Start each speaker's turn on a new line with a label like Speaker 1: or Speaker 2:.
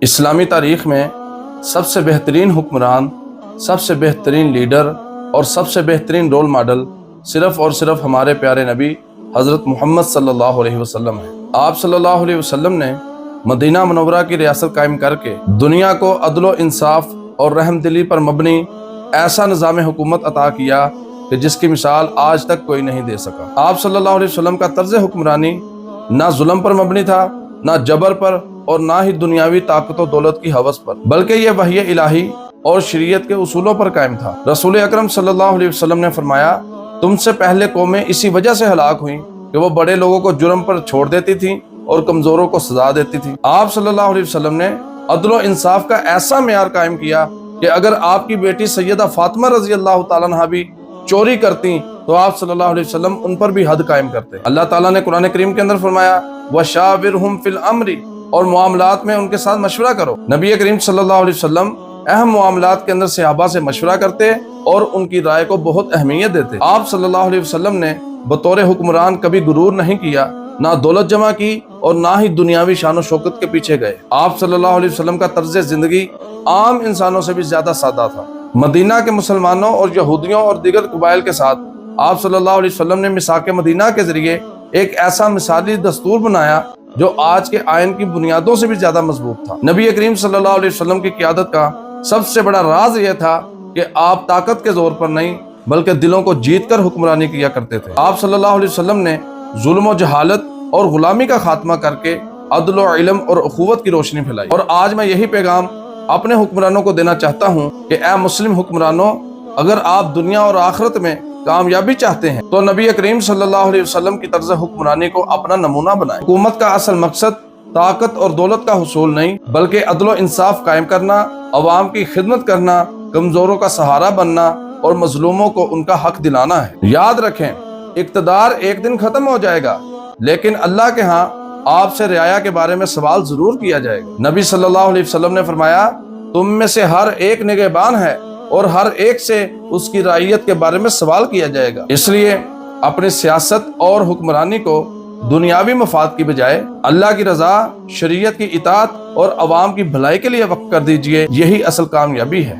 Speaker 1: اسلامی تاریخ میں سب سے بہترین حکمران، سب سے بہترین لیڈر اور سب سے بہترین رول ماڈل صرف اور صرف ہمارے پیارے نبی حضرت محمد صلی اللہ علیہ وسلم ہیں۔ آپ صلی اللہ علیہ وسلم نے مدینہ منورہ کی ریاست قائم کر کے دنیا کو عدل و انصاف اور رحم دلی پر مبنی ایسا نظام حکومت عطا کیا کہ جس کی مثال آج تک کوئی نہیں دے سکا۔ آپ صلی اللہ علیہ وسلم کا طرز حکمرانی نہ ظلم پر مبنی تھا، نہ جبر پر، اور نہ ہی دنیاوی طاقت و دولت کی ہوس پر، بلکہ یہ وحی الہی اور شریعت کے اصولوں پر قائم تھا۔ رسول اکرم صلی اللہ علیہ وسلم نے فرمایا، تم سے پہلے قومیں اسی وجہ سے ہلاک ہوئیں کہ وہ بڑے لوگوں کو جرم پر چھوڑ دیتی تھیں اور کمزوروں کو سزا دیتی تھیں۔ آپ صلی اللہ علیہ وسلم نے عدل و انصاف کا ایسا معیار قائم کیا کہ اگر آپ کی بیٹی سیدہ فاطمہ رضی اللہ تعالیٰ عنہا بھی چوری کرتی تو آپ صلی اللہ علیہ وسلم ان پر بھی حد قائم کرتے۔ اللہ تعالیٰ نے قرآن کریم کے اندر فرمایا، وَشَاوِرْهُمْ فِي الْأَمْرِ، اور معاملات میں ان کے ساتھ مشورہ کرو۔ نبی کریم صلی اللہ علیہ وسلم اہم معاملات کے اندر صحابہ سے مشورہ کرتے اور ان کی رائے کو بہت اہمیت دیتے۔ آپ صلی اللہ علیہ وسلم نے بطور حکمران کبھی غرور نہیں کیا، نہ دولت جمع کی اور نہ ہی دنیاوی شان و شوکت کے پیچھے گئے۔ آپ صلی اللہ علیہ وسلم کا طرز زندگی عام انسانوں سے بھی زیادہ سادہ تھا۔ مدینہ کے مسلمانوں اور یہودیوں اور دیگر قبائل کے ساتھ آپ صلی اللہ علیہ وسلم نے میثاق مدینہ کے ذریعے ایک ایسا مثالی دستور بنایا جو آج کے آئین کی بنیادوں سے بھی زیادہ مضبوط تھا۔ نبی کریم صلی اللہ علیہ وسلم کی قیادت کا سب سے بڑا راز یہ تھا کہ آپ طاقت کے زور پر نہیں بلکہ دلوں کو جیت کر حکمرانی کیا کرتے تھے۔ آپ صلی اللہ علیہ وسلم نے ظلم و جہالت اور غلامی کا خاتمہ کر کے عدل و علم اور اخوت کی روشنی پھیلائی۔ اور آج میں یہی پیغام اپنے حکمرانوں کو دینا چاہتا ہوں کہ اے مسلم حکمرانوں، اگر آپ دنیا اور آخرت میں کامیابی چاہتے ہیں تو نبی کریم صلی اللہ علیہ وسلم کی طرز حکمرانی کو اپنا نمونہ بنائیں۔ حکومت کا اصل مقصد طاقت اور دولت کا حصول نہیں بلکہ عدل و انصاف قائم کرنا، عوام کی خدمت کرنا، کمزوروں کا سہارا بننا اور مظلوموں کو ان کا حق دلانا ہے۔ یاد رکھیں، اقتدار ایک دن ختم ہو جائے گا لیکن اللہ کے ہاں آپ سے رعایا کے بارے میں سوال ضرور کیا جائے گا۔ نبی صلی اللہ علیہ وسلم نے فرمایا، تم میں سے ہر ایک نگہبان ہے اور ہر ایک سے اس کی رعیت کے بارے میں سوال کیا جائے گا۔ اس لیے اپنی سیاست اور حکمرانی کو دنیاوی مفاد کی بجائے اللہ کی رضا، شریعت کی اطاعت اور عوام کی بھلائی کے لیے وقف کر دیجئے، یہی اصل کامیابی ہے۔